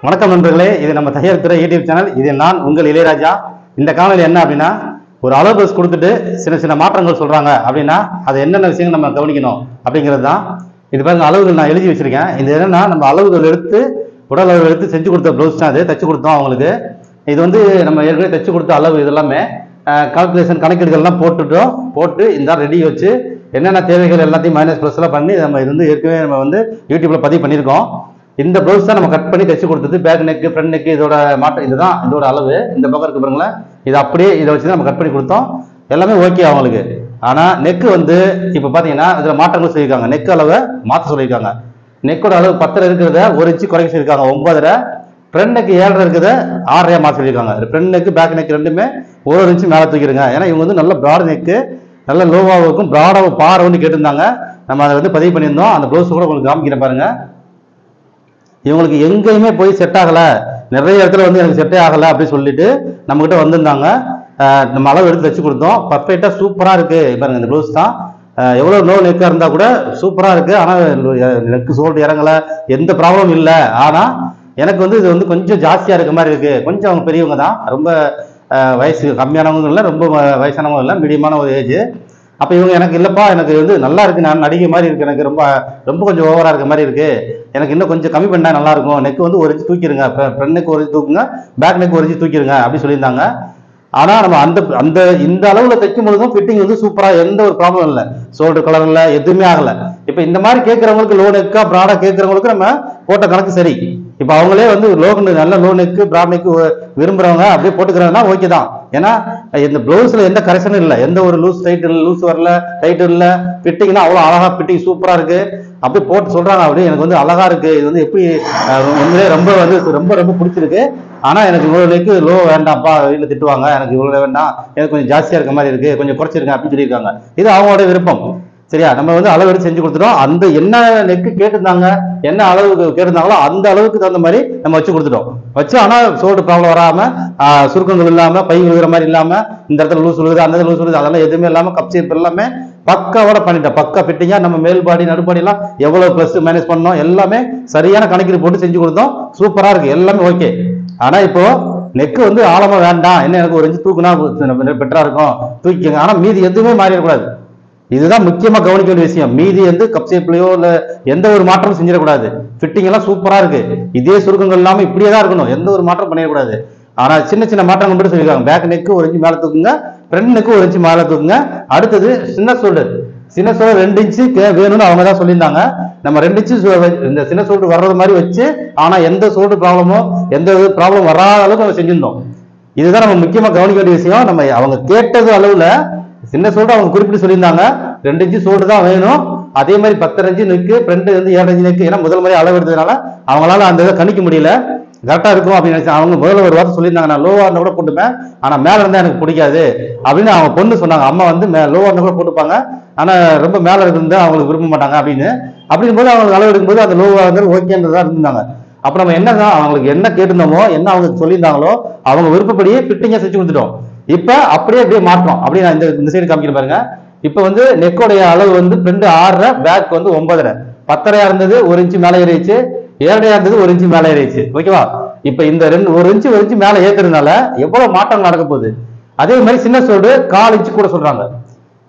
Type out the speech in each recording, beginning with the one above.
வணக்கம் நண்பர்களே, இது நம்ம தையல் துறை யூடியூப் சேனல். இது நான் உங்கள் இளையராஜா. இந்த காணொலி என்ன அப்படின்னா, ஒரு அளவு பஸ் கொடுத்துட்டு சின்ன சின்ன மாற்றங்கள் சொல்றாங்க அப்படின்னா அது என்னென்ன விஷயங்கள் நம்ம கவனிக்கணும் அப்படிங்கிறது தான். இது பாருங்க, அளவுகள் நான் எழுதி வச்சிருக்கேன். இது என்னன்னா, நம்ம அளவுகள் எடுத்து உடல் அளவு எடுத்து செஞ்சு கொடுத்த ப்ளவுஸ் தான். அது தச்சு கொடுத்தோம் அவங்களுக்கு. இது வந்து நம்ம ஏற்கனவே தச்சு கொடுத்த அளவு. இது எல்லாமே கால்குலேஷன் கணக்கீடுகள்லாம் போட்டு இந்த ரெடி வச்சு என்னென்ன தேவைகள் எல்லாத்தையும் மைனஸ் ப்ளஸ் எல்லாம் பண்ணி நம்ம இது வந்து ஏற்கனவே நம்ம வந்து யூடியூப்ல பதிவு பண்ணியிருக்கோம். இந்த ப்ளவுஸ் தான் நம்ம கட் பண்ணி தச்சு கொடுத்தது. பேக் நெக்கு, ஃப்ரண்ட் நெக்கு, இதோட மாற்றம் இதுதான். இதோட அளவு இந்த பக்கம் இருக்கு பாருங்களேன். இது அப்படியே இதை வச்சு நம்ம கட் பண்ணி கொடுத்தோம். எல்லாமே ஓகே அவங்களுக்கு. ஆனா நெக்கு வந்து இப்ப பாத்தீங்கன்னா இதுல மாற்றங்கள் சொல்லியிருக்காங்க. நெக்கு அளவை மாற்ற சொல்லியிருக்காங்க. நெக்கோட அளவு 10 இருக்கிறத 1 இன்ச்சு குறைக்க சொல்லியிருக்காங்க. 9. ஃப்ரண்ட் நெக்கு 7 இருக்கிறத 6 மாற்ற சொல்லியிருக்காங்க. ஃப்ரண்ட் நெக்கு பேக் நெக் ரெண்டுமே 1 இன்ச்சு மேலே தூக்கிடுங்க. ஏன்னா இவங்க வந்து நல்ல ப்ராட் நெக்கு, நல்ல லோவாவுக்கும் ப்ராடாவும் பாரவுன்னு கேட்டிருந்தாங்க. நம்ம அதை வந்து பதிவு பண்ணியிருந்தோம். அந்த ப்ளவுஸ் கூட உங்களுக்கு காமிக்கிறேன் பாருங்க. இவங்களுக்கு எங்கேயுமே போய் செட் ஆகல, நிறைய இடத்துல வந்து எனக்கு செட்டே ஆகல அப்படின்னு சொல்லிட்டு நம்ம கிட்ட வந்திருந்தாங்க. நம்ம அளவு எடுத்து வச்சு கொடுத்தோம். பர்ஃபெக்டா சூப்பரா இருக்கு. பாருங்க, இந்த ப்ளவுஸ் தான். எவ்வளவு நோ நெக்கா இருந்தா கூட சூப்பரா இருக்கு. ஆனா நெக்கு சோல்டர் இறங்கல, எந்த ப்ராப்ளமும் இல்லை. ஆனா எனக்கு வந்து இது வந்து கொஞ்சம் ஜாஸ்தியா இருக்க மாதிரி இருக்கு. கொஞ்சம் அவங்க பெரியவங்க தான், ரொம்ப வயசு கம்மியானவங்க இல்லை, ரொம்ப வயசானவங்க இல்லை, மீடியமான ஒரு ஏஜ். அப்ப இவங்க எனக்கு இல்லப்பா, எனக்கு வந்து நல்லா இருக்கு, நான் நடிகை மாதிரி இருக்கு, எனக்கு ரொம்ப ரொம்ப கொஞ்சம் ஓவரா இருக்க மாதிரி இருக்கு, எனக்கு இன்னும் கொஞ்சம் கம்மி பண்ணா நல்லா இருக்கும், நெக் வந்து 1 இன்ச்சு தூக்கிடுங்க, ஃப்ரண்ட் நெக் 1 இன்ச்சு தூக்குங்க, பேக் நெக் 1 இன்ச்சு தூக்கிடுங்க அப்படி சொல்லியிருந்தாங்க. ஆனா நம்ம அந்த இந்த அளவுல தைக்கும் பொழுதும் ஃபிட்டிங் வந்து சூப்பரா, எந்த ஒரு ப்ராப்ளம் இல்லை, ஷோல்டர் கலர் இல்லை, எதுவுமே ஆகல. இப்ப இந்த மாதிரி கேட்கறவங்களுக்கு, லோ நெக்கா ப்ராடா கேட்கறவங்களுக்கு நம்ம போட்ட கணக்கு சரி. இப்ப அவங்களே வந்து நல்ல லோ நெக்கு ப்ராட் நெக்கு விரும்புறவங்க அப்படியே போட்டுக்கிறாங்கன்னா ஓகே தான். ஏன்னா இந்த பிளவுஸ்ல எந்த கரெக்ஷனும் இல்லை, எந்த ஒரு லூஸ் டைட் லூஸ் வரல, டைட் இல்லை, ஃபிட்டிங்னா அவ்வளோ அழகா ஃபிட்டிங் சூப்பரா இருக்கு. அப்படியே போட்டு சொல்றாங்க, அப்படியே எனக்கு வந்து அழகா இருக்கு, இது வந்து எப்படி உண்மையிலே ரொம்ப வந்து ரொம்ப ரொம்ப பிடிச்சிருக்கு. ஆனா எனக்கு இவ்வளவு நெக்கு லோ வேண்டாம்ப்பா, வீட்டில் திட்டுவாங்க, எனக்கு இவ்வளவு வேண்டாம், எனக்கு கொஞ்சம் ஜாஸ்தியா இருக்க மாதிரி இருக்கு, கொஞ்சம் குறைச்சிருங்க அப்படின்னு சொல்லியிருக்காங்க. இது அவங்களோட விருப்பம். சரியா, நம்ம வந்து அளவு எடுத்து செஞ்சு கொடுத்துட்டோம். அந்த என்ன நெக்கு கேட்டிருந்தாங்க, என்ன அளவுக்கு கேட்டிருந்தாங்களோ அந்த அளவுக்கு தகுந்த மாதிரி நம்ம வச்சு கொடுத்துட்டோம். வச்சு ஆனா சோல்டர் ப்ராப்ளம் வராம, சுருக்கங்கள் இல்லாம, பை விழுகிற மாதிரி இல்லாம, இந்த இடத்துல லூஸ் விழுகுது, அந்த இடத்துல லூஸ் விழுகுது, அதெல்லாம் எதுவுமே இல்லாம கப் ஷேப் எல்லாமே பக்காவோட பண்ணிட்டோம். பக்கா ஃபிட்டிங்கா நம்ம மேல்பாடி நடுப்பாடி எல்லாம் எவ்வளவு பிளஸ் மைனஸ் பண்ணோம் எல்லாமே சரியான கணக்கீடு போட்டு செஞ்சு கொடுத்தோம். சூப்பரா இருக்கு, எல்லாமே ஓகே. ஆனா இப்போ நெக்கு வந்து ஆழமா வேண்டாம், என்ன எனக்கு 1 இன்ச்சு தூக்குனா பெட்டரா இருக்கும், தூக்கிக்கங்க. ஆனா மீதி எதுவுமே மாறிடக்கூடாது. இதுதான் முக்கியமா கவனிக்க வேண்டிய விஷயம். மீதி வந்து கப் ஷேப்லயோ இல்ல எந்த ஒரு மாற்றமும் செஞ்சிடக்கூடாது. ஃபிட்டிங் எல்லாம் சூப்பரா இருக்கு, இதே சுருக்கங்கள் இல்லாம இப்படியே தான் இருக்கணும், எந்த ஒரு மாற்றம் பண்ணிடக்கூடாது. ஆனா சின்ன சின்ன மாற்றங்கள் மட்டும் சொல்லியிருக்காங்க. பேக் நெக்கு 1 இன்ச்சு மேல தூக்குங்க, ஃப்ரண்ட் நெக்கு 1 இன்ச்சு மேல தூக்குங்க. அடுத்தது சின்ன ஷோல்டர் 2 இன்ச்சு வேணும்னு அவங்க தான் சொல்லியிருந்தாங்க. நம்ம 2 இன்ச்சு இந்த சின்ன ஷோல்டர் வர்றது மாதிரி வச்சு, ஆனா எந்த ஷோல்டர் ப்ராப்ளமோ எந்த ப்ராப்ளம் வராத அளவுக்கு நம்ம செஞ்சிருந்தோம். இதுதான் நம்ம முக்கியமா கவனிக்க வேண்டிய விஷயம். நம்ம அவங்க கேட்டது அளவுல சின்ன ஷோல்டர் அவங்க குறிப்பிட்டு சொல்லியிருந்தாங்க, 2 இன்ச்சு ஷோல்டர் தான் வேணும். அதே மாதிரி 10 இன்ச்சு நெக்கு, ஃப்ரண்ட் வந்து 7 இன்ச்சு நெக்கு. ஏன்னா முதல் முறை அளவு எடுத்ததுனால அவங்களால அந்த இதை கணிக்க முடியல, கரெக்டா இருக்கும் அப்படின்னு நினைச்சேன். அவங்க முதல்ல ஒரு வார்த்தை சொல்லியிருந்தாங்க, நான் லோவா இருந்தா கூட போட்டுப்பேன், ஆனா மேல இருந்தா எனக்கு பிடிக்காது அப்படின்னு அவங்க பொண்ணு சொன்னாங்க. அம்மா வந்து லோவா இருந்தா கூட போட்டுப்பாங்க, ஆனா ரொம்ப மேல இருந்தா அவங்களுக்கு விரும்ப மாட்டாங்க அப்படின்னு. அப்படிங்கும்போது அவங்க அளவு எடுக்கும்போது அந்த லோவா இருந்தாலும் ஓகேன்றதா இருந்தாங்க. அப்ப நம்ம என்னதான் அவங்களுக்கு என்ன கேட்டிருந்தோமோ, என்ன அவங்க சொல்லியிருந்தாங்களோ அவங்க விருப்பப்படியே ஃபிட்டிங்கா செஞ்சு கொடுத்துட்டோம். இப்ப அப்படியே மாற்றோம். அப்படியே நான் இந்த சைடு காமிக்கிறேன் பாருங்க. இப்ப வந்து நெக்கோடைய அளவு வந்து ஃப்ரண்ட் 6, பேக் வந்து 9. 10 இருந்தது 1 இன்ச்சு மேலே ஏறிச்சு, 7 இருந்தது 1 இன்ச்சு மேலே ஏறிச்சு. ஓகேவா? இப்ப இந்த 1 இன்ச்சு மேலே ஏத்துறதுனால எவ்வளவு மாற்றம் நடக்க போகுது. அதே மாதிரி சின்ன ஷோல்டர் 1/4 இன்ச்சு கூட சொல்றாங்க.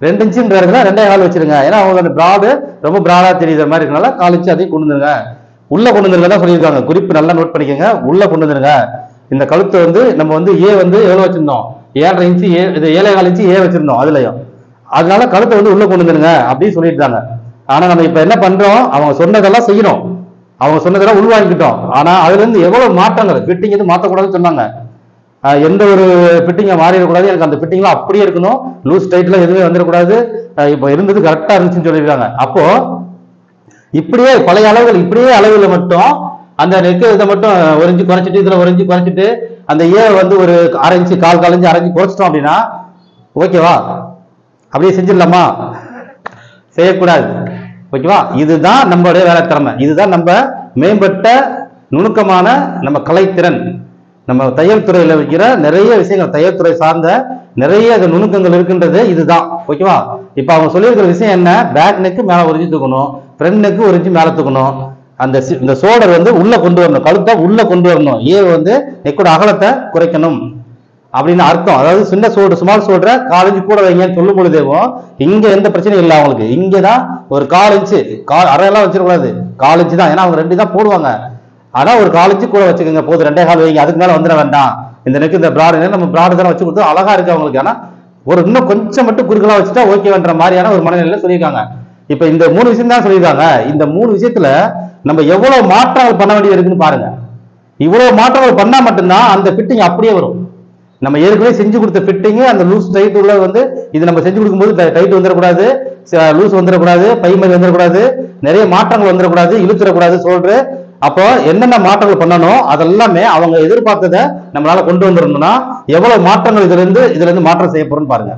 2 இன்ச்சுன்றதுனா 2.25 வச்சிருங்க. ஏன்னா அவங்க பிராடு ரொம்ப பிராடா தெரியுற மாதிரி இருக்கனால 1/4 இன்ச்சு அதையும் கொண்டு வந்துருங்க. உள்ள கொண்டு வந்துருங்க தான் சொல்லியிருக்காங்க. குறிப்பு நல்லா நோட் பண்ணிக்கோங்க, உள்ள கொண்டு வந்துருங்க. இந்த கழுத்தை வந்து நம்ம வந்து ஏ வந்து எவ்வளவு வச்சிருந்தோம், 7.5 இன்ச்சு இது 7.25 இன்ச்சு ஏ வச்சிருந்தோம் அதுலயும். அதனால கழுத்தை வந்து உள்ள கொண்டு வந்துருங்க அப்படின்னு சொல்லிட்டாங்க. ஆனா நம்ம இப்ப என்ன பண்றோம், அவங்க சொன்னதெல்லாம் செய்யணும், அவங்க சொன்னதெல்லாம் உள்வாங்கிக்கிட்டோம். ஆனா அதுல இருந்து எவ்வளவு மாற்றங்கள், ஃபிட்டிங் எதுவும் மாற்றக்கூடாதுன்னு சொன்னாங்க. எந்த ஒரு ஃபிட்டிங்கை மாறிடக்கூடாது, எனக்கு அந்த ஃபிட்டிங்லாம் அப்படியே இருக்கணும், லூஸ் டைட்ல எதுவுமே வந்துடக்கூடாது, இப்ப இருந்தது கரெக்டா இருந்துச்சுன்னு சொல்லியிருக்காங்க. அப்போ இப்படியே பழைய அளவுகள் இப்படியே அளவுல மட்டும் அந்த நெக்கு இதை மட்டும் 1 இன்ச்சு குறைச்சிட்டு, இதுல 1 இன்ச்சு குறைச்சிட்டு, அந்த ஏ வந்து ஒரு 1/2 இன்ச்சு 1/4 இன்ச்சு 1/2 இன்ச்சு குறைச்சிட்டோம் அப்படின்னா ஓகேவா? அப்படியே செஞ்சிடலாமா? செய்யக்கூடாது. ஓகேவா? இதுதான் நம்மளுடைய வேலை திறமை, இதுதான் நம்ம மேம்பட்ட நுணுக்கமான நம்ம கலைத்திறன். நம்ம தையல் துறையில வைக்கிற நிறைய விஷயங்கள், தையல் துறை சார்ந்த நிறைய நுணுக்கங்கள் இருக்கின்றது இதுதான். ஓகேவா? இப்ப அவங்க சொல்லியிருக்கிற விஷயம் என்ன, பேக் நெக்கு மேல 1 இன்ச்சு தூக்கணும், ஃப்ரண்ட் நெக்கு 1 இன்ச்சு மேல தூக்கணும், இந்த ஷோல்டர் வந்து உள்ள கொண்டு வரணும், கழுத்தை உள்ள கொண்டு வரணும். ஏ வந்து நெக்கோட அகலத்தை குறைக்கணும் அப்படின்னு அர்த்தம். அதாவது சின்ன ஷோல்டர் ஸ்மால் ஷோல்டரை 4 இன்ச்சு கூட வைங்கன்னு சொல்லும் பொழுதேவும் இங்க எந்த பிரச்சனையும் இல்லை அவங்களுக்கு. இங்கதான் ஒரு 4 இன்ச்சு, அரையெல்லாம் வச்சிடக்கூடாது, 4 இன்ச்சு தான். ஏன்னா அவங்க 2 தான் போடுவாங்க. ஆனா ஒரு 4 இன்ச்சு கூட வச்சுக்கோங்க போதும், 2.25 வைங்க, அதுக்கு மேல வந்துட வேண்டாம். இந்த நெக்கு இந்த பிராடு நம்ம பிராடு தானே வச்சு கொடுத்தோம், அழகா இருக்கு அவங்களுக்கு. ஆனா ஒரு இன்னும் கொஞ்சம் மட்டும் குறுக்கலா வச்சுட்டா ஓகேன்ற மாதிரியான ஒரு மனநிலையில சொல்லியிருக்காங்க. இப்ப இந்த 3 விஷயம் தான் சொல்லியிருக்காங்க. இந்த 3 விஷயத்துல நம்ம எவ்வளவு மாற்றங்கள் பண்ண வேண்டியது இருக்குன்னு பாருங்க. இவ்வளவு மாற்றங்கள் பண்ணா மட்டும்தான் அந்த ஃபிட்டிங் அப்படியே வரும். நம்ம ஏற்கனவே செஞ்சு கொடுத்த ஃபிட்டிங் அந்த லூஸ் டைட் உள்ள வந்து இது நம்ம செஞ்சு கொடுக்கும்போது டைட் வந்துடக்கூடாது, லூஸ் வந்துடக்கூடாது, பை மாதிரி வந்துடக்கூடாது, நிறைய மாற்றங்கள் வந்துடக்கூடாது, இழுத்துடக்கூடாது சொல்ற. அப்போ என்னென்ன மாற்றங்கள் பண்ணணும் அதெல்லாமே அவங்க எதிர்பார்த்ததை நம்மளால கொண்டு வந்துடணும்னா எவ்வளவு மாற்றங்கள் இதுல இருந்து மாற்றம் செய்ய போறோம்னு பாருங்க.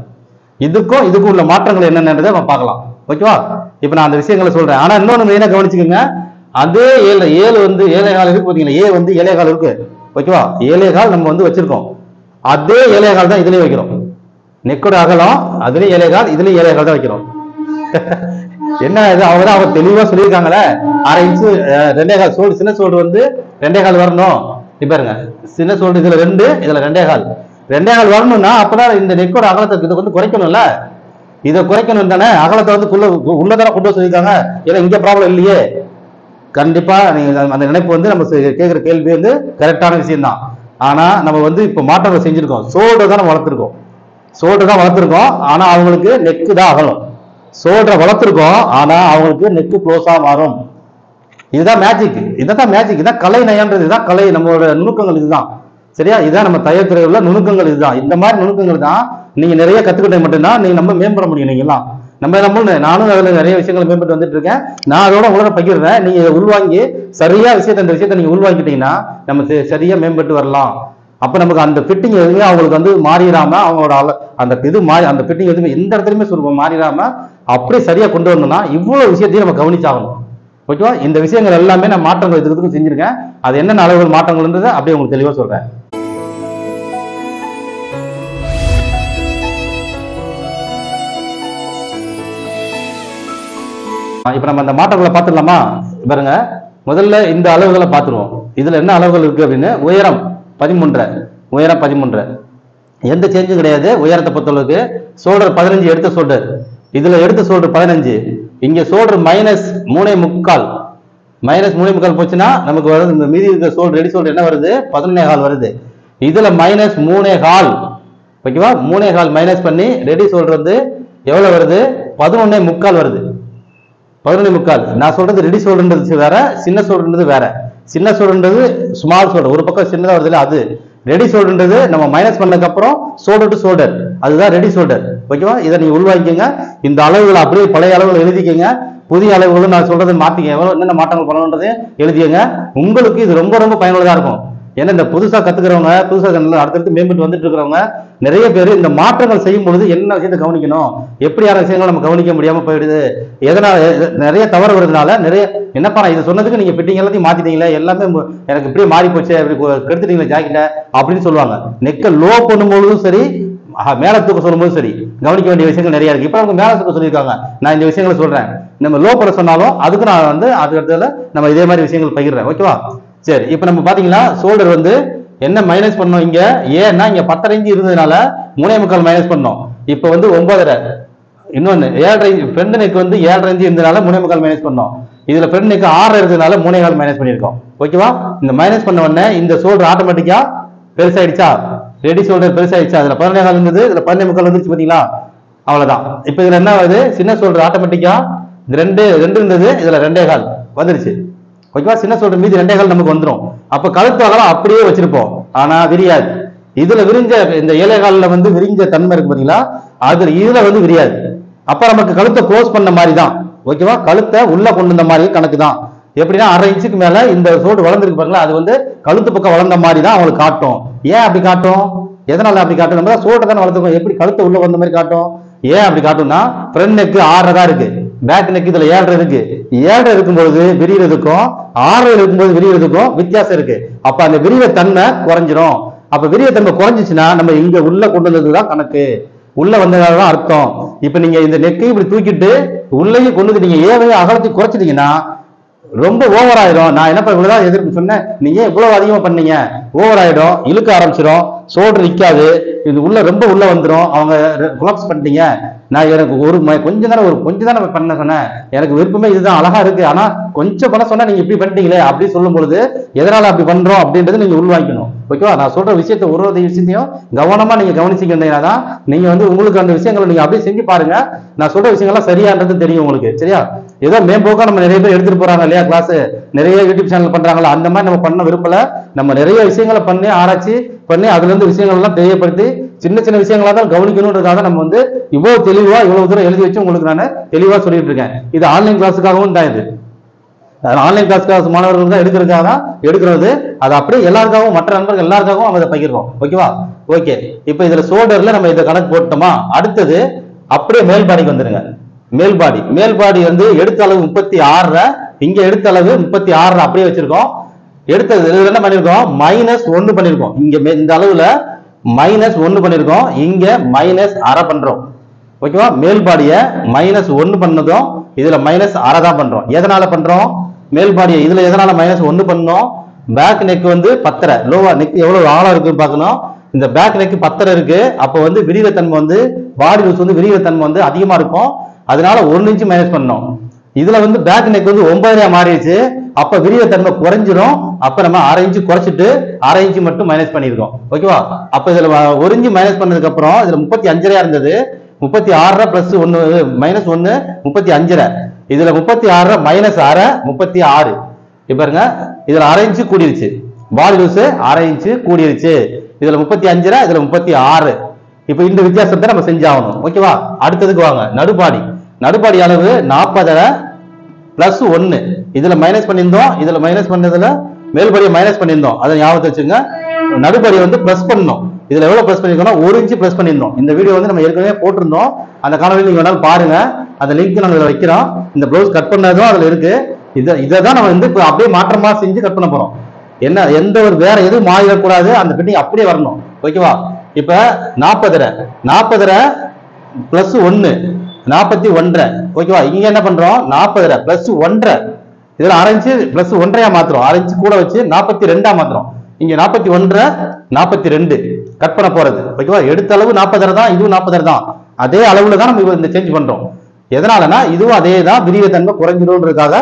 இதுக்கும் உள்ள மாற்றங்கள் என்னென்னதை நம்ம பார்க்கலாம். ஓகேவா? இப்ப நான் அந்த விஷயங்களை சொல்றேன். ஆனா இன்னொன்னு மெயினா கவனிச்சுக்கோங்க. அதே 7 வந்து 7.25 இருக்கு பாத்தீங்களா, ஏ வந்து 7.25 இருக்கு. ஓகேவா? 7.25 நம்ம வந்து வச்சிருக்கோம். அதே 7.25 தான் இதுலயும் வைக்கிறோம். நெக்கோட அகலம் அதுலயும் 7.25, இதுலயும் 7.25 தான் வைக்கிறோம். என்ன இது அவங்க தெளிவா சொல்லியிருக்காங்களே, 1/2 இன்ச்சு 2.25 சோல்டு, சின்ன சோல்டு வந்து 2.25 வரணும். இப்ப பாருங்க, சின்ன சோல்டு இதுல 2, இதுல 2.25 வரணும்னா அப்பதான் இந்த நெக்கோட அகலத்தை இதை வந்து குறைக்கணும்ல. இதை குறைக்கணும் தானே, அகலத்தை வந்து உள்ளதான கொண்டு சொல்லியிருக்காங்க. ஏன்னா இங்க ப்ராப்ளம் இல்லையே. கண்டிப்பா நீங்க அந்த நினைப்பு வந்து நம்ம கேட்கிற கேள்வி வந்து கரெக்டான விஷயம் தான். ஆனா நம்ம வந்து இப்ப மாற்றங்கள் செஞ்சிருக்கோம். ஷோல்டர் தான் வளர்த்துருக்கோம். ஆனா அவங்களுக்கு நெக்கு தான் அகலம். ஷோல்டர் வளர்த்துருக்கோம், ஆனா அவங்களுக்கு நெக்கு க்ளோஸா மாறும். இதுதான் மேஜிக், இதான் கலை நயன்றது, இதுதான் கலை, நம்மளோட நுணுக்கங்கள் இதுதான். சரியா? இதுதான் நம்ம தையத்துறையில் உள்ள நுணுக்கங்கள் இதுதான். இந்த மாதிரி நுணுக்கங்கள் தான் நீங்க நிறைய கத்துக்கிட்டது மட்டும்தான் நீங்க நம்ம மேம்பட முடியும். நீங்க எல்லாம் நானும் அதுல நிறைய விஷயங்களை மேம்பட்டு வந்துட்டு இருக்கேன். நான் அதோட உங்களை பகிர்றேன். நீங்க உள்வாங்கி சரியா இந்த விஷயத்தை நீங்க உள்வாங்கிட்டீங்கன்னா நம்ம சரியா மேம்பட்டு வரலாம். அப்ப நமக்கு அந்த ஃபிட்டிங் எதுவுமே அவங்களுக்கு வந்து மாறிடாம அவங்களோட அந்த அந்த ஃபிட்டிங் எதுவுமே எந்த இடத்துலயுமே சொல்லுவோம் மாறிடாம அப்படியே சரியா கொண்டு வரணும்னா இவ்வளவு விஷயத்தையும் நம்ம கவனிச்சாகணும். ஓகேவா? இந்த விஷயங்கள் எல்லாமே நான் மாற்றங்கள் இதுக்கு செஞ்சிருக்கேன். அது என்னென்ன அளவுகள் மாற்றங்கள்ன்றதை அப்படியே உங்களுக்கு தெளிவா சொல்றேன். இப்ப நம்ம அந்த மாற்றங்களை பார்த்துடலாமா? பாருங்க, முதல்ல இந்த அளவுகளை பார்த்துருவோம். இதுல என்ன அளவுகள் இருக்கு அப்படின்னு. உயரம் 13, எந்த சேஞ்சும் கிடையாது உயரத்தை பொறுத்தளவுக்கு. ஷோல்டர் 15 எடுத்த ஷோல்டர், இதுல எடுத்த ஷோல்டர் 15. இங்க ஷோல்டர் -3.25 போச்சுன்னா நமக்கு வருது இந்த மீதி இருக்க ஷோல்டர் ரெடி ஷோல்டர் என்ன வருது 11.25 வருது. இதுல -3.25. ஓகேவா? 3.25 மைனஸ் பண்ணி ரெடி ஷோல்டர் வந்து எவ்வளவு வருது 11.25 வருது. 11.25. நான் சொல்றது ரெடி ஷோல்டர்ன்றது வேற, சின்ன ஷோல்டர்ன்றது வேற. சின்ன ஷோல்டர்ன்றது ஸ்மால் ஷோல்டர், ஒரு பக்கம் சின்னதா வருது இல்ல, அது ரெடி ஷோல்டர்ன்றது நம்ம மைனஸ் பண்ணதுக்கு அப்புறம் ஷோல்டர் டு ஷோல்டர், அதுதான் ரெடி ஷோல்டர். ஓகேவா? இதை நீங்க உள்வாங்கிக்கங்க. இந்த அளவுகளை அப்படியே பழைய அளவுகள் எழுதிக்கங்க, புதிய அளவுகளும் நான் சொல்றது மாத்திக்க, எவ்வளவு என்னென்ன மாற்றங்கள் பண்ணணுன்றது எழுதிக்கங்க. உங்களுக்கு இது ரொம்ப ரொம்ப பயனுள்ளதா இருக்கும். ஏன்னா இந்த புதுசா கத்துக்கிறவங்க, புதுசா அடுத்தடுத்து மேம்பட்டு வந்துட்டு இருக்கிறவங்க நிறைய பேர் இந்த மாற்றங்கள் செய்யும் பொழுது என்ன விஷயத்தை கவனிக்கணும், எப்படியான விஷயங்கள் நம்ம கவனிக்க முடியாம போயிடுது, எதனால நிறைய தவறு வருதுனால நிறைய என்னப்பா இதை சொன்னதுக்கு நீங்க ஃபிட்டிங் எல்லாத்தையும் மாத்திட்டீங்களே, எல்லாமே எனக்கு இப்படியே மாறி போச்சு, அப்படி கெடுத்துட்டீங்களா ஜாக்கெட்டை அப்படின்னு சொல்லுவாங்க. நெக்க லோ பண்ணும்போதும் சரி, மேல தூக்க சொல்லும்போது சரி, கவனிக்க வேண்டிய விஷயங்கள் நிறைய இருக்கு. இப்ப நமக்கு மேல தூக்க சொல்லியிருக்காங்க, நான் இந்த விஷயங்களை சொல்றேன். நம்ம லோ பண்ண சொன்னாலும் அதுக்கு நான் வந்து அதுக்கு நம்ம இதே மாதிரி விஷயங்கள் பகிர்றேன். ஓகேவா? சரி, இப்ப நம்ம பாத்தீங்கன்னா ஷோல்டர் வந்து என்ன மைனஸ் பண்ணோம் இங்க, ஏன்னா இங்க 10.5 இன்ச்சு இருந்ததுனால 3.25 மைனஸ் பண்ணோம். இப்ப வந்து 9.5. இன்னொன்னு 7.5 ஃப்ரண்ட் நெக் வந்து 7.5 இன்ச்சு இருந்ததுனால 3.25 மைனஸ் பண்ணோம். இதுல ஃப்ரண்ட் நெக் 6 இருந்ததுனால 3.25 மைனஸ் பண்ணிருக்கோம். ஓகேவா? இந்த மைனஸ் பண்ண உடனே இந்த ஷோல்டர் ஆட்டோமேட்டிக்கா பெருசாயிடுச்சா, ரெடி ஷோல்டர் பெருசாயிடுச்சா. அதுல 14.25 இருந்தது, இதுல 14.25 வந்துருச்சு பாத்தீங்களா? அவ்வளவுதான். இப்ப இதுல என்ன ஆகுது, சின்ன ஷோல்டர் ஆட்டோமேட்டிக்கா 2 இருந்தது, இதுல 2.25 வந்துருச்சு. ஓகேவா? சின்ன ஷோல்டர் மீதி 2.25 நமக்கு வந்துடும். அப்ப கழுத்து அகலம் அப்படியே வச்சிருப்போம், ஆனா விரியாது. இதுல விரிஞ்ச இந்த 7.25 வந்து விரிஞ்ச தன்மை இருக்கு பாத்தீங்களா, அதுல இதுல வந்து விரியாது. அப்ப நமக்கு கழுத்தை க்ளோஸ் பண்ண மாதிரி தான். ஓகேவா? கழுத்தை உள்ள கொண்டு வந்த மாதிரி கணக்கு தான். எப்படின்னா 1/2 இன்ச்சுக்கு மேல இந்த ஷோல்டர் வளர்ந்துருக்கு பாருங்களா, அது வந்து கழுத்து பக்கம் வளர்ந்த மாதிரி தான் அவங்களுக்கு காட்டும். ஏன் அப்படி காட்டும், எதனால அப்படி காட்டும், நம்ம ஷோல்டர் தானே வளர்த்துக்கோம், எப்படி கழுத்தை உள்ள வந்த மாதிரி காட்டும். ஏன் அப்படி காட்டும்னா ஃப்ரண்ட் நெக் 6 தான் இருக்கு, பேக் நெக் இதுல 7 இருக்கு. 7 இருக்கும்போது விரியறதுக்கும் 6 இருக்கும்போது விரியறதுக்கும் வித்தியாசம் இருக்கு. அப்ப அந்த விரிவ தன்மை குறைஞ்சிரும். அப்ப விரிய தன்மை குறைஞ்சிச்சுன்னா நம்ம இங்க உள்ள கொண்டு வந்ததுதான் கணக்கு, உள்ள வந்ததாலதான் அர்த்தம். இப்ப நீங்க இந்த நெக்கையும் இப்படி தூக்கிட்டு உள்ளேயும் கொண்டு நீங்க ஏவையும் அகலத்தையும் குறைச்சிட்டீங்கன்னா ரொம்ப ஓவர் ஆயிடும். நான் என்னப்பா இவ்வளவுதான் எதிர்ப்பு சொன்னேன், நீங்க இவ்வளவு அதிகமா பண்ணீங்க, ஓவர் ஆயிடும், இழுக்க ஆரம்பிச்சிடும், சோல்டர் நிக்காது, இது உள்ள ரொம்ப உள்ள வந்துடும், அவங்க கொலாப்ஸ் பண்ணிட்டீங்க. நான் எனக்கு கொஞ்ச நேரம் பண்ண சொன்னேன், எனக்கு விருப்பமே இதுதான், அழகா இருக்கு, ஆனா கொஞ்சம் பண்ண சொன்னா நீங்க இப்படி பண்ணிட்டீங்களே அப்படின்னு சொல்லும் பொழுது எதனால அப்படி பண்றோம் அப்படின்றது நீங்க உள்வாங்கிக்கணும். ஓகேவா? நான் சொல்ற விஷயத்த ஒரு விஷயத்தையும் கவனமா நீங்க கவனிச்சுக்கிட்டீங்கன்னா தான் நீங்க உங்களுக்கு அந்த விஷயங்களை நீங்க அப்படியே செஞ்சு பாருங்க. நான் சொல்ற விஷயங்கள்லாம் சரியான்றது தெரியும் உங்களுக்கு. சரியா? ஏதோ மேம்போக்கா நம்ம நிறைய பேர் எடுத்துட்டு போறாங்க இல்லையா கிளாஸ், நிறைய யூடியூப் சேனல் பண்றாங்களா, அந்த மாதிரி நம்ம பண்ண விரும்பல. நம்ம நிறைய விஷயங்களை பண்ணி ஆராய்ச்சி பண்ணி அதுல இருந்து விஷயங்கள் எல்லாம் தெரியப்படுத்தி சின்ன சின்ன விஷயங்களா தான் கவனிக்கணும்ன்றதுக்காக நம்ம இவ்வளவு தெளிவா இவ்வளவு தூரம் எழுதி வச்சு உங்களுக்கு நான் தெளிவா சொல்லிட்டு இருக்கேன். இது ஆன்லைன் கிளாஸுக்காகவும் தான். இது ஆன்லைன் கிளாஸ் மாணவர்கள் தான் எடுக்கிறதுக்காக தான் எடுக்கிறது. அது அப்படியே எல்லாருக்காகவும் மற்ற நண்பர்கள் எல்லாருக்காகவும் நம்ம இதை பகிர்றோம். ஓகேவா? ஓகே. இப்ப இதுல ஷோல்டர்ல நம்ம இதை கணக்கு போட்டோமா, அடுத்தது அப்படியே மேல்பாடிக்கு வந்துருங்க. மேல்பாடி எடுத்த அளவு 36, இங்க எடுத்த அளவு 36 அப்படியே வச்சிருக்கோம். எடுத்தது என்ன பண்ணிருக்கோம், -1 பண்ணிருக்கோம். இங்க இந்த அளவுல -1 பண்ணிருக்கோம், இங்க -1/2 பண்றோம். ஓகேவா? மேல்பாடிய -1 பண்ணதும் இதுல -1/2 தான் பண்றோம். எதனால பண்றோம் மேல்பாடியை இதுல, எதனால -1 பண்ணோம்? பேக் நெக் 10, லோவா நெக் எவ்வளவு ஆழம் இருக்குன்னு பார்க்கணும். இந்த பேக் நெக் 10 இருக்கு. அப்ப விரிவுத்தன்மை பாடி லூஸ் விரிவுத்தன்மை அதிகமா இருக்கும். அதனால 1 இன்ச் மைனஸ் பண்ணோம். இதுல பேக் நெக் 9 மாறிடுச்சு. அப்ப விரிவுத்தன்மை குறைஞ்சிரும். அப்ப நம்ம 1/2 இன்ச் குறைச்சிட்டு 1/2 இன்ச் மட்டும் மைனஸ் பண்ணிருக்கோம். ஓகேவா? அப்ப இதுல 1 இன்ச் மைனஸ் பண்ணதுக்கு அப்புறம் இதுல 35 இருந்தது, 36 பிளஸ் 1 -1 35. இதுல 36 -1/2 36. இப்ப பாருங்க, இதுல 1/2 இன்ச் கூடிருச்சு, பாடி லூஸ் 1/2 இன்ச் கூடிருச்சு. இதுல 35, இதுல 36. இப்ப இந்த வித்தியாசத்தை நம்ம செஞ்சாகணும். ஓகேவா? அடுத்ததுக்கு வாங்க. நடுபாடி அளவு 40 பிளஸ் 1. இதுல மைனஸ் பண்ணியிருந்தோம், இதுல மைனஸ் பண்ணதுல மேல்படியை மைனஸ் பண்ணியிருந்தோம். அதை ஞாபகத்தை வச்சுங்க. நடுபடியை பிளஸ் பண்ணணும். இதுல எவ்வளவு பிளஸ் பண்ணிருக்கோம்னா 1 இன்ச் பிளஸ் பண்ணியிருந்தோம். இந்த வீடியோ நம்ம ஏற்கனவே போட்டிருந்தோம். அந்த காணொலி நீங்க வேணாலும் பாருங்க, அந்த லிங்க் நாங்க வைக்கிறோம். இந்த பிளவுஸ் கட் பண்ணதும் அதுல இருக்கு. இதை தான் நம்ம அப்படியே மாற்றமா செஞ்சு கட் பண்ண போறோம். என்ன எந்த ஒரு வேற எதுவும் மாறிடக்கூடாது, அந்த ஃபிட்டிங் அப்படியே வரணும். ஓகேவா? இப்ப 40 பிளஸ் 1 41. ஓகேவா? இங்க என்ன பண்றோம், 40 பிளஸ் 1.5, இதுல 1/2 இன்ச் பிளஸ் 1.5 மாத்திரம், 1/2 இன்ச் கூட வச்சு 42 மாத்திரம். இங்க 41 42 கட் பண்ண போறது. ஓகேவா? எடுத்த அளவு 40 தான், இதுவும் 40 தான். அதே அளவுல தான் நம்ம இந்த சேஞ்ச் பண்றோம். எதனாலனா இதுவும் அதே தான், விரியத்தன்மை குறைஞ்சிடும்ன்றதுக்காக.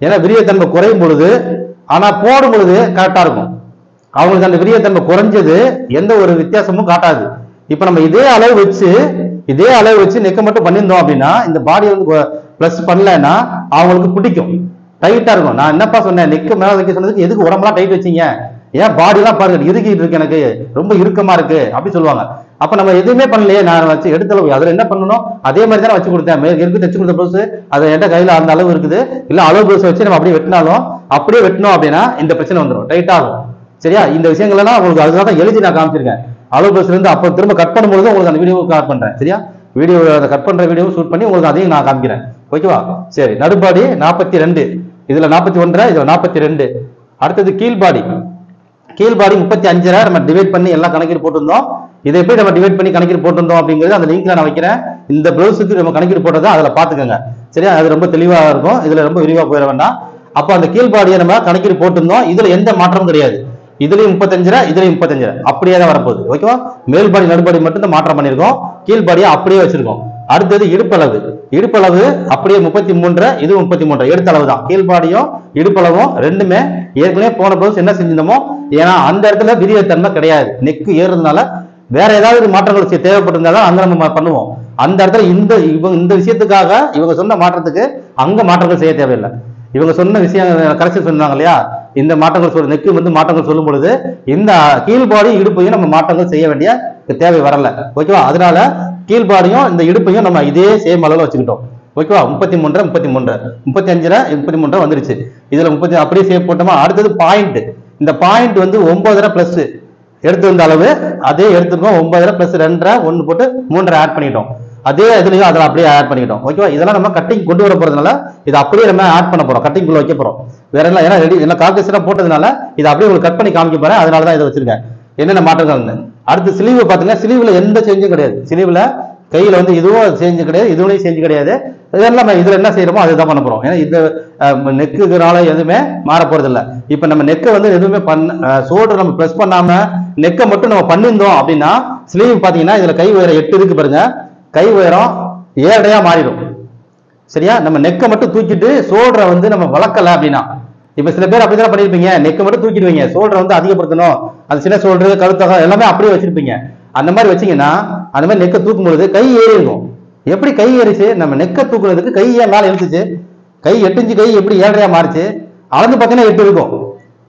ஏன்னா விரியத்தன்மை குறையும் பொழுது, ஆனா போடும் பொழுது கரெக்டா இருக்கும். அவங்களுக்கு அந்த விரியத்தன்மை குறைஞ்சது எந்த ஒரு வித்தியாசமும் காட்டாது. இப்ப நம்ம இதே அளவு வச்சு நெக்க மட்டும் பண்ணியிருந்தோம் அப்படின்னா, இந்த பாடி பிளஸ் பண்ணலன்னா அவங்களுக்கு பிடிக்கும், டைட்டா இருக்கும். நான் என்னப்பா சொன்னேன், நெக்கு மேல வைக்க சொன்னதுக்கு எதுக்கு உடம்பெல்லாம் டைட் வச்சீங்க, ஏன் பாடி எல்லாம் பாருங்க இறுக்கிட்டு இருக்கு, எனக்கு ரொம்ப இறுக்கமா இருக்கு அப்படி சொல்லுவாங்க. அப்ப நம்ம எதுவுமே பண்ணலையே, நான் வச்சு எடுத்த அளவு அதுல என்ன பண்ணணும், அதே மாதிரி தானே வச்சு கொடுத்தேன். இருக்கு தைச்சு கொடுத்த ப்ளவுஸ் அதை என்கிட்ட கையில அந்த அளவு இருக்குது, இல்ல அளவு ப்ளவுஸ் வச்சு நம்ம அப்படியே வெட்டினோம் அப்படின்னா இந்த பிரச்சனை வந்துடும், டைட் ஆகும். சரியா? இந்த விஷயங்கள் எல்லாம் உங்களுக்கு அதுக்காக தான் எழுதி நான் காமிச்சிருக்கேன். அளவு ப்ளவுஸ்ல இருந்து அப்போ திரும்ப கட் பண்ணும்போது உங்களுக்கு அந்த வீடியோ கட் பண்றேன். சரியா? வீடியோ கட் பண்ற வீடியோ ஷூட் பண்ணி உங்களுக்கு அதையும் நான் காமிக்கிறேன். ஓகேவா? சரி. நடுபாடி 42, இதுல 41, இதுல 42. அடுத்தது கீழ்பாடி 35 நம்ம டிவைட் பண்ணி எல்லாம் கணக்கீடு போட்டிருந்தோம். இதை எப்படி நம்ம டிவைட் பண்ணி கணக்கீடு போட்டிருந்தோம் அப்படிங்கிறது அந்த லிங்க்ல நான் வைக்கிறேன். இந்த பிளவுஸுக்கு நம்ம கணக்கீடு போட்டதை அதுல பாத்துக்கோங்க. சரியா? அது ரொம்ப தெளிவா இருக்கும். இதுல ரொம்ப விரிவா போயிட வேண்டாம். அப்ப அந்த கீழ்பாடியை நம்ம கணக்கீடு போட்டிருந்தோம். இதுல எந்த மாற்றமும் கிடையாது. இதுலயும் 35, இதுலயும் 35 அப்படியே தான் வரப்போகுது. ஓகேவா? மேல்பாடி நடுபாடி மட்டும் தான் மாற்றம் பண்ணிருக்கோம், கீழ்பாடியை அப்படியே வச்சிருக்கோம். அடுத்தது இடுப்பளவு அப்படியே 33, இது 33 எடுத்த அளவு தான். கீழ்பாடியும் இடுப்பளவும் ரெண்டுமே ஏற்கனவே போன பிளவுஸ் என்ன செஞ்சிருந்தோமோ, ஏன்னா அந்த இடத்துல விரியத்தன்மை கிடையாது, நெக்கு ஏறுறதுனால வேற ஏதாவது மாற்றங்கள் தேவைப்பட்டிருந்தாலும் அங்க நம்ம பண்ணுவோம். அந்த இடத்துல இந்த விஷயத்துக்காக இவங்க சொன்ன மாற்றத்துக்கு அங்க மாற்றங்கள் செய்ய தேவையில்லை. இவங்க சொன்ன விஷயம் கடைசி சொன்னாங்க இல்லையா, இந்த மாற்றங்கள் நெக்கு மாற்றங்கள் சொல்லும் பொழுது இந்த கீழ்பாடி இடுப்பையும் நம்ம மாற்றங்கள் செய்ய வேண்டிய தேவை வரல. ஓகேவா? அதனால கீழ்பாடியும் இந்த இடுப்பையும் நம்ம இதே சேம் அளவுல வச்சுக்கிட்டோம். ஓகேவா? 33 35 33 வந்துருச்சு. இதுல 30 அப்படியே சேவ் போட்டோமா. அடுத்தது பாயிண்ட். இந்த பாயிண்ட் 9.5 பிளஸ் எடுத்து வந்த அளவு அதே எடுத்துருக்கோம். 9.5 பிளஸ் 2.5 1 போட்டு 3.5 ஆட் பண்ணிட்டோம். அதே இதுலயும் அதில் அப்படியே ஆட் பண்ணிக்கிட்டோம். ஓகேவா? இதெல்லாம் நம்ம கட்டிங் கொண்டு வர போறதுனால இதை அப்படியே நம்ம ஆட் பண்ண போறோம், கட்டிங்குள்ள வைக்க போறோம். வேற எல்லாம் ஏன்னா ரெடி என்ன கால்குலேஷன் போட்டதுனால இதை அப்படியே உங்களுக்கு கட் பண்ணி காமிக்க போறேன். அதனால தான் இதை வச்சிருக்கேன். என்னென்ன மாற்றங்கள். அடுத்து ஸ்லீவ் பாத்தீங்கன்னா, ஸ்லீவ்ல எந்த சேஞ்சும் கிடையாது. ஸ்லீவ்ல கையில வந்து இதுவும் செஞ்சு கிடையாது, இதுவும் செஞ்சு கிடையாது. இதெல்லாம் இதுல என்ன செய்யறோமோ அதுதான் பண்ண போறோம். ஏன்னா இந்த நெக்குனால எதுவுமே மாற போறது இல்லை. இப்ப நம்ம நெக்கை வந்து எதுவுமே ஷோல்டர் நம்ம ப்ரெஸ் பண்ணாம நெக்கை மட்டும் நம்ம பண்ணியிருந்தோம் அப்படின்னா ஸ்லீவ் பாத்தீங்கன்னா இதுல கை உயரம் 8 இருக்கு பாருங்க, கை உயரம் 7 மாறிடும். சரியா? நம்ம நெக்கை மட்டும் தூக்கிட்டு ஷோல்டரை வந்து நம்ம வளர்க்கல அப்படின்னா, இப்ப சில பேர் அப்படிதான் பண்ணிருப்பீங்க, நெக்கை மட்டும் தூக்கிடுவீங்க, ஷோல்டரை வந்து அதிகப்படுத்தணும், அது சின்ன ஷோல்டர் கழுத்தகம் எல்லாமே அப்படியே வச்சிருப்பீங்க. அந்த மாதிரி வச்சீங்கன்னா அந்த மாதிரி நெக்கை தூக்கும் பொழுது கை ஏறி இருக்கும். எப்படி கை ஏறிச்சு? நம்ம நெக்கை தூக்குறதுக்கு கை ஏன் மேல இழுத்துச்சு? கை 8 இன்ச்சு கை எப்படி 7 மாறிச்சு? அளந்து பார்த்தீங்கன்னா 8 இருக்கும்.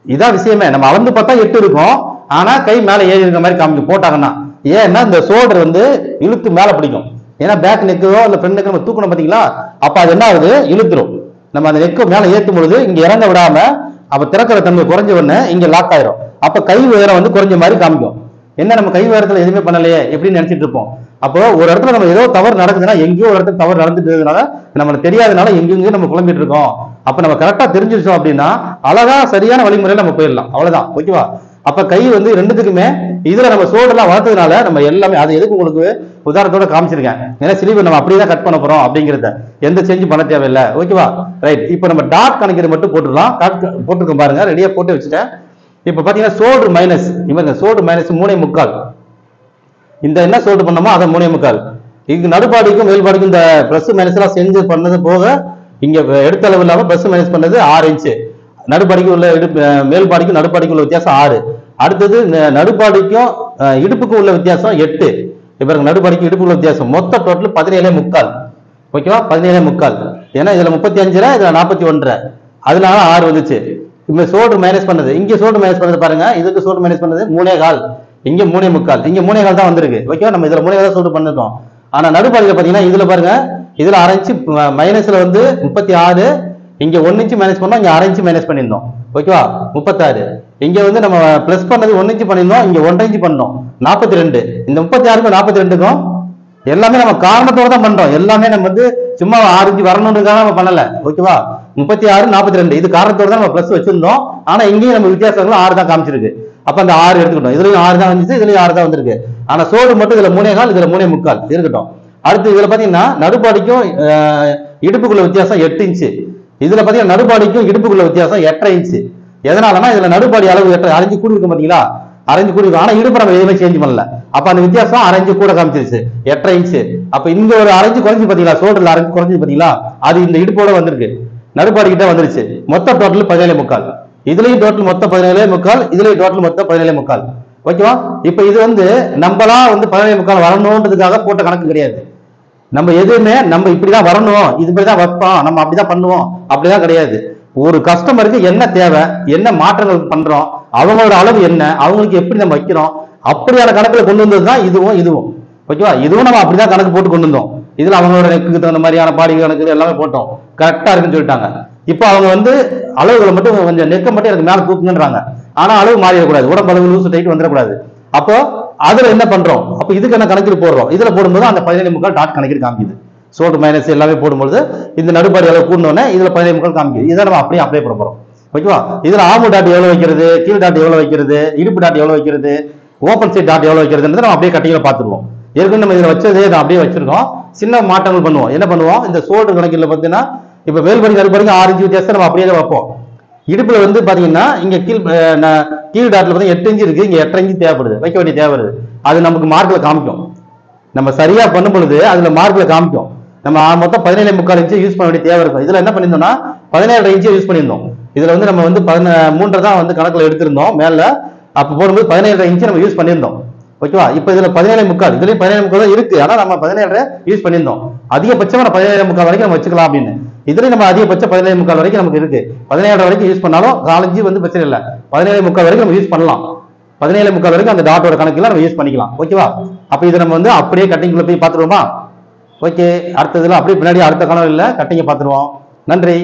இதான் விஷயமே. நம்ம அளந்து பார்த்தா 8 இருக்கும், ஆனா கை மேல ஏறி இருக்க மாதிரி காமிக்கும் போட்டாங்கன்னா. ஏன்னா இந்த ஷோல்டர் வந்து இழுத்து மேல பிடிக்கும். ஏன்னா பேக் நெக்கோ இல்ல ஃப்ரண்ட் நெக்கோ நம்ம தூக்கணும் பாத்தீங்களா, அப்ப அது என்ன ஆகுது? இழுத்துரும். நம்ம அந்த நெக்கை மேல ஏற்றும் பொழுது இங்க இறங்க விடாம அப்ப திறக்கிற தன்மை குறைஞ்ச உடனே இங்க லாக் ஆயிரும். அப்ப கை உயரம் வந்து குறைஞ்ச மாதிரி காமிக்கும். என்ன நம்ம கை உயரத்துல எதுவுமே பண்ணலையே எப்படின்னு நினைச்சிட்டு இருப்போம். அப்போ ஒரு இடத்துல நம்ம ஏதோ தவறு நடக்குதுன்னா, எங்கேயோ ஒரு இடத்துல தவறு நடந்துட்டதுனால நம்மளுக்கு தெரியாதனால எங்கெங்கயோ நம்ம குழம்பிட்டு இருக்கோம். அப்ப நம்ம கரெக்டா தெரிஞ்சிருச்சோம் அப்படின்னா அழகா சரியான வழிமுறையில நம்ம போயிடலாம். அவ்வளவுதான். ஓகேவா? அப்ப கை வந்து ரெண்டுத்துக்குமே இதுல நம்ம ஷோல்டர்லாம் வளர்த்ததுனால நம்ம எல்லாமே அது எதுக்கு உங்களுக்கு உதாரணத்தோட காமிச்சிருக்கேன். ஏன்னா ஸ்லீவ் நம்ம அப்படியே தான் கட் பண்ண போறோம் அப்படிங்கிறத எந்த சேஞ்சும் பண்ண தேவையில்லை. ஓகேவா? ரைட். இப்போ நம்ம டாட் கணக்கிறது மட்டும் போட்டுடலாம். போட்டுருக்கோம் பாருங்க, ரெடியா போட்டு வச்சுட்டேன். இப்ப பாத்தீங்கன்னா ஷோல்டர் மைனஸ், இவங்க ஷோல்டர் மைனஸ் 3.25. இந்த என்ன ஷோல்டர் பண்ணோமோ அதை 3.25. இங்க நடுப்பாடிக்கும் மேல்பாடிக்கும் இந்த பிளஸ் மைனஸ் எல்லாம் செஞ்சு பண்ணது போக இங்க எடுத்த அளவு இல்லாம பிளஸ் மைனஸ் பண்ணது 6 இன்ச்சு. நடுப்பாடிக்கும் உள்ள மேல்பாடிக்கும் நடுப்பாடிக்கும் உள்ள வித்தியாசம் 6. அடுத்தது நடுப்பாடிக்கும் இடுப்புக்கும் உள்ள வித்தியாசம் 8. இப்ப நடுப்பாடிக்கும் இடுப்பு உள்ள வித்தியாசம் மொத்த டோட்டல் 17.25. ஓகேவா? 17.25. ஏன்னா இதுல 35, இதுல 41, அதனால 6 வந்துச்சு. இப்ப ஷோல்டர் மைனஸ் பண்ணது, இங்க ஷோல்டர் மைனஸ் பண்ணது பாருங்க, இதுக்கு ஷோல்டர் மைனஸ் பண்ணது 3.25, இங்க 3.25, இங்க 3.25 தான் வந்திருக்கு. ஓகேவா? நம்ம இதுல 3.25 ஷோல்டர் பண்ணிருக்கோம். ஆனா நடுப்பாடியில பாத்தீங்கன்னா இதுல பாருங்க, இதுல 1/2 இன்ச்சு மைனஸ்ல வந்து 36, இங்க 1 இன்ச்சு மைனஸ் பண்ணோம், இங்க 1/2 இன்ச்சு மைனஸ் பண்ணிருந்தோம். ஓகேவா? 36. இங்க வந்து நம்ம பிளஸ் பண்ணது 1 இன்ச்சு பண்ணிருந்தோம், இங்க 1/2 இன்ச்சு பண்ணோம், 42. இந்த 36க்கும் 42க்கும் எல்லாமே நம்ம காரணத்தோட தான் பண்றோம். எல்லாமே நம்ம வந்து சும்மா 6 இன்ச்சு வரணுன்றதுக்காக நம்ம பண்ணல. ஓகேவா? 36, 42 இது காரணத்தோட தான் நம்ம பிளஸ் வச்சிருந்தோம். ஆனா இங்கேயும் நம்ம வித்தியாசங்கள் 6 தான் காமிச்சிருக்கு. அப்ப அந்த 6 எடுத்துக்கிட்டோம். இதுலயும் 6 தான் வந்துச்சு, இதுலயும் 6 தான் வந்திருக்கு. ஆனா ஷோல்டர் மட்டும் இதுல 3.25, இதுல 3.25 இருக்கட்டும். அடுத்து இதுல பாத்தீங்கன்னா நடுப்பாடிக்கும் இடுப்புக்குள்ள வித்தியாசம் 8 இன்ச்சு. இதுல பாத்தீங்கன்னா நடுப்பாடிக்கும் இடுப்புக்குள்ள வித்தியாசம் 8.5 இன்ச்சு. எதனாலனா இதுல நடுப்பாடி அளவு 8 அரைஞ்சு கூடி இருக்கும் பாத்தீங்களா, அரைஞ்சு கூடி இருக்கும். ஆனா இடுப்பு நம்ம எதுவுமே சேஞ்ச் பண்ணல. அப்ப அந்த வித்தியாசம் அரைஞ்சு கூட காமிச்சிருச்சு 8.5 இன்ச்சு. அப்ப இங்க ஒரு அரைஞ்சு குறைஞ்சு பாத்தீங்களா, ஷோல்டர்ல அரைஞ்சு குறைஞ்சு பாத்தீங்களா, அது இந்த இடுப்போட வந்திருக்கு, நடுப்பாடி கிட்ட வந்துருச்சு. மொத்த டோட்டல் 17.25. இதுலயும் டோட்டல் மொத்தம் 17.25, இதுலயும் டோட்டல் மொத்தம் 17.25. ஓகேவா? இப்ப இது வந்து நம்மளா வந்து 17.25 வரணும்ன்றதுக்காக போட்ட கணக்கு கிடையாது. நம்ம எதுவுமே நம்ம இப்படிதான் வரணும், இது இப்படிதான் வைப்போம், நம்ம அப்படிதான் பண்ணுவோம், அப்படிதான் கிடையாது. ஒரு கஸ்டமருக்கு என்ன தேவை, என்ன மாற்றங்கள் பண்றோம், அவங்களோட அளவு என்ன, அவங்களுக்கு எப்படி நம்ம வைக்கிறோம், அப்படியான கணக்குல கொண்டு வந்ததுதான் இதுவும். ஓகேவா? இதுவும் நம்ம அப்படிதான் கணக்கு போட்டு கொண்டு வந்தோம். இதுல அவங்களோட நெக்குக்கு தகுந்த மாதிரியான பாடி கணக்கு எல்லாமே போட்டோம், கரெக்டா இருக்குன்னு சொல்லிட்டாங்க. இப்போ அவங்க வந்து அளவுகளை மட்டும் கொஞ்சம் நெக்கை மட்டும் எனக்கு மேல தூக்குங்கன்றாங்க. ஆனா அளவு மாறிடக்கூடாது, உடம்பு அளவு லூசு டைட் வந்துடக்கூடாது. அப்போ அதுல என்ன பண்றோம், அப்ப இதுக்கு என்ன கணக்கில் போடுறோம், இதுல போடும்போது அந்த 17.25 டாட் கணக்கில் காமிக்குது. ஷோல்டர் மைனஸ் எல்லாமே போடும்போது இந்த நடுப்பாடி அளவு கூடனே இதுல 17.25 காமிக்குது. இதை நம்ம அப்படியே அப்ளை பண்ண போறோம். ஓகேவா? இதுல ஆமு டாட் எவ்வளவு வைக்கிறது, கீழ் டாட் எவ்வளவு வைக்கிறது, இடுப்பு டாட் எவ்வளவு வைக்கிறது, ஓப்பன் சைட் டாட் எவ்வளவு வைக்கிறதுன்றது நம்ம அப்படியே கட்டியில பாத்துருவோம். ஏற்கனவே நம்ம இதுல வச்சதே நான் அப்படியே வச்சிருக்கோம். சின்ன மாற்றங்கள் பண்ணுவோம். என்ன பண்ணுவோம், இந்த ஷோல்டர் கணக்கில் பாத்தீங்கன்னா இப்ப மேல்படி நடுப்படிக்கு 6 இன்ச்சு வித்தியாசம் நம்ம அப்படியே தான் வைப்போம். இடுப்புல வந்து பாத்தீங்கன்னா இங்க கீழ் டாட்ல பாத்தீங்கன்னா 8 இன்ச்சு இருக்கு, இங்க 8.5 இன்ச்சு தேவைப்படுது, வைக்க வேண்டிய தேவை வருது. அது நமக்கு மார்க்ல காமிக்கும். நம்ம சரியா பண்ணும் பொழுது அதுல மார்க்ல காமிக்கும். நம்ம மொத்தம் 17.25 இன்ச்சு யூஸ் பண்ண வேண்டிய தேவை இருக்கும். இதுல என்ன பண்ணிருந்தோம்னா 17.5 இன்ச்சு யூஸ் பண்ணியிருந்தோம். இதுல வந்து நம்ம வந்து 13 தான் வந்து கணக்குல எடுத்திருந்தோம் மேல. அப்ப போடும்போது 17.5 இன்ச்சு நம்ம யூஸ் பண்ணியிருந்தோம். ஓகேவா? இப்ப இதுல 17.25, இதுலயும் 17.25 தான் இருக்கு. ஆனா நம்ம 17 யூஸ் பண்ணியிருந்தோம். அதிகபட்சமா 17.25 வரைக்கும் நம்ம வச்சுக்கலாம் அப்படின்னு. இதுலயும் நம்ம அதிகபட்சம் 17.25 வரைக்கும் நமக்கு இருக்கு. 17 வரைக்கும் யூஸ் பண்ணாலும் 4 இன்ச்சு வந்து பிரச்சனை இல்லை. 17.25 வரைக்கும் நம்ம யூஸ் பண்ணலாம். 17.25 வரைக்கும் அந்த டாட்டோட கணக்குல நம்ம யூஸ் பண்ணிக்கலாம். ஓகேவா? அப்ப இதை நம்ம வந்து அப்படியே கட்டிங்குள்ள போய் பாத்துருவோமா? ஓகே, அடுத்ததுல அப்படியே பின்னாடி அடுத்த கணக்கு இல்ல கட்டிங்க பாத்துருவோம். நன்றி.